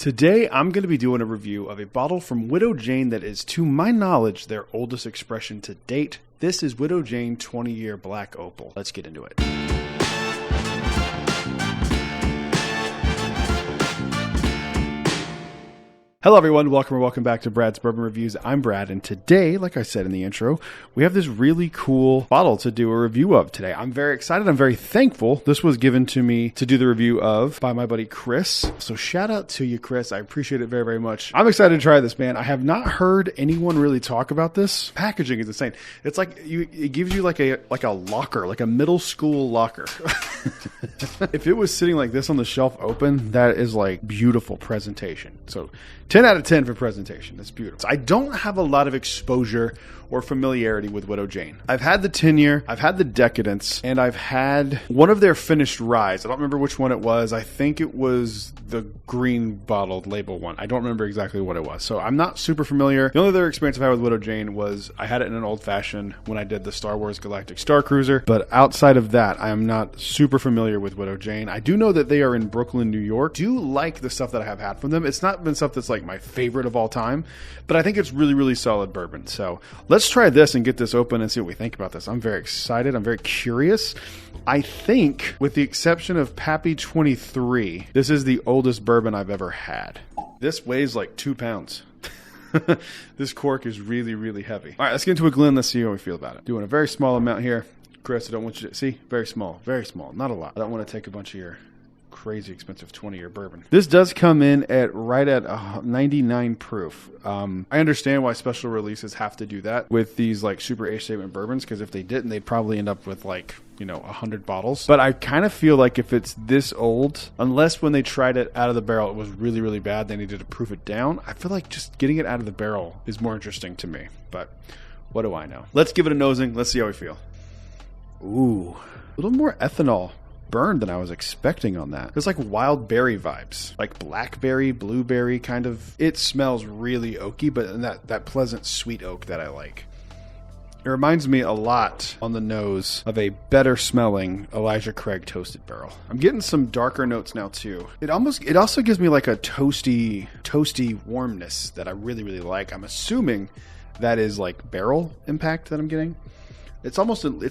Today, I'm going to be doing a review of a bottle from Widow Jane that is, to my knowledge, their oldest expression to date. This is Widow Jane 20-year Black Opal. Let's get into it. Hello everyone, welcome back to Brad's Bourbon Reviews. I'm Brad, and today, like I said in the intro, we have this really cool bottle to do a review of today. I'm very excited, I'm very thankful. This was given to me to do the review of by my buddy Chris. So shout out to you, Chris. I appreciate it very, very much. I'm excited to try this, man. I have not heard anyone really talk about this. Packaging is insane. It's like it gives you like a locker, like a middle school locker. If it was sitting like this on the shelf open, that is like beautiful presentation. So 10 out of 10 for presentation. That's beautiful. So I don't have a lot of exposure or familiarity with Widow Jane. I've had the 10-year, I've had the Decadence, and I've had one of their finished ryes. I don't remember which one it was. I think it was the green bottled label one. I don't remember exactly what it was. So I'm not super familiar. The only other experience I've had with Widow Jane was I had it in an old fashioned when I did the Star Wars Galactic Star Cruiser. But outside of that, I am not super familiar with Widow Jane. I do know that they are in Brooklyn, New York. Do like the stuff that I have had from them. It's not been stuff that's like my favorite of all time, but I think it's really, really solid bourbon. So let's try this and get this open and see what we think about this. I'm very excited. I'm very curious. I think, with the exception of Pappy 23, this is the oldest bourbon I've ever had. This weighs like 2 pounds. This cork is really, really heavy. All right, let's get into a Glen. Let's see how we feel about it. Doing a very small amount here. Chris, I don't want you to see. Very small, not a lot. I don't want to take a bunch of your crazy expensive 20-year bourbon. This does come in at right at 99 proof. I understand why special releases have to do that with these like super age statement bourbons, because if they didn't, they'd probably end up with like 100 bottles. But I kind of feel like if it's this old, unless when they tried it out of the barrel it was really, really bad, they needed to proof it down. I feel like just getting it out of the barrel is more interesting to me. But what do I know? Let's give it a nosing. Let's see how we feel. Ooh, a little more ethanol burn than I was expecting on that. There's like wild berry vibes, like blackberry, blueberry kind of. It smells really oaky, but in that pleasant sweet oak that I like. It reminds me a lot on the nose of a better smelling Elijah Craig toasted barrel. I'm getting some darker notes now too. It also gives me like a toasty warmness that I really, really like. I'm assuming that is like barrel impact that I'm getting. It's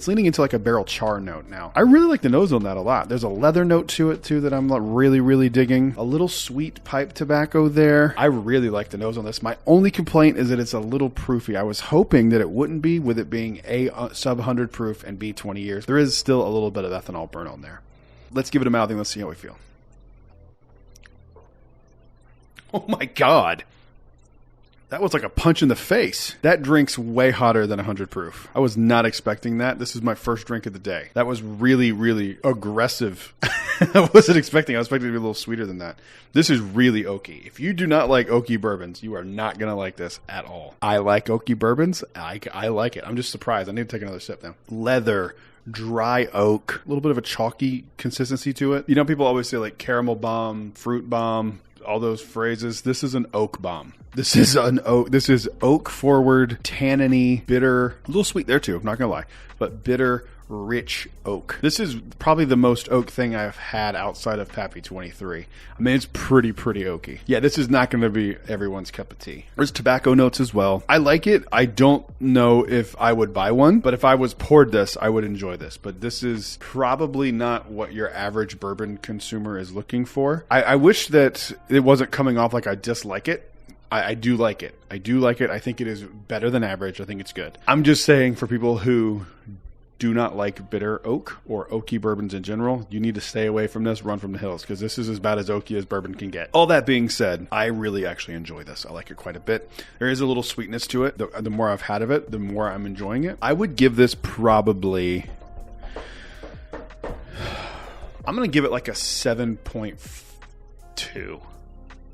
leaning into like a barrel char note now. I really like the nose on that a lot. There's a leather note to it too that I'm really, really digging. A little sweet pipe tobacco there. I really like the nose on this. My only complaint is that it's a little proofy. I was hoping that it wouldn't be, with it being A, sub 100 proof, and B, 20 years. There is still a little bit of ethanol burn on there. Let's give it a mouthing. Let's see how we feel. Oh my God. That was like a punch in the face. That drink's way hotter than 100 proof. I was not expecting that. This is my first drink of the day. That was really, really aggressive. I wasn't expecting. I was expecting it to be a little sweeter than that. This is really oaky. If you do not like oaky bourbons, you are not going to like this at all. I like oaky bourbons. I like it. I'm just surprised. I need to take another sip now. Leather. Dry oak. A little bit of a chalky consistency to it. People always say like caramel bomb, fruit bomb, all those phrases. This is an oak bomb. This is oak forward, tanniny, bitter, a little sweet there too, I'm not gonna lie, but bitter, rich oak. This is probably the most oak thing I've had outside of Pappy 23. I mean, it's pretty oaky. Yeah, this is not gonna be everyone's cup of tea. There's tobacco notes as well. I like it. I don't know if I would buy one, but if I was poured this, I would enjoy this. But this is probably not what your average bourbon consumer is looking for. I wish that it wasn't coming off like I dislike it. I do like it. I do like it. I think it is better than average. I think it's good. I'm just saying, for people who do not like bitter oak or oaky bourbons in general, you need to stay away from this, run from the hills, because this is as bad as oaky as bourbon can get. All that being said, I really actually enjoy this. I like it quite a bit. There is a little sweetness to it. The more I've had of it, the more I'm enjoying it. I would give this probably... I'm going to give it like a 7.2.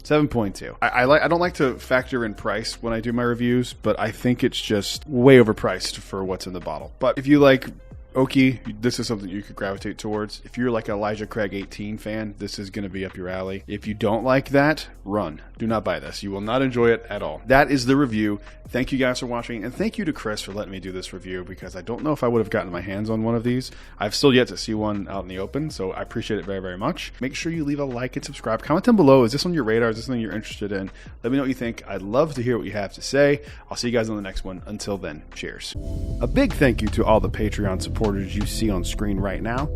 7.2. I don't like to factor in price when I do my reviews, but I think it's just way overpriced for what's in the bottle. But if you like oaky, this is something you could gravitate towards. If you're like a Elijah Craig 18 fan, this is going to be up your alley. If you don't like that, run. Do not buy this. You will not enjoy it at all. That is the review. Thank you guys for watching, and thank you to Chris for letting me do this review, because I don't know if I would have gotten my hands on one of these. I've still yet to see one out in the open, so I appreciate it very, very much. Make sure you leave a like and subscribe. Comment down below. Is this on your radar? Is this something you're interested in? Let me know what you think. I'd love to hear what you have to say. I'll see you guys on the next one. Until then, cheers. A big thank you to all the Patreon supporters you see on screen right now.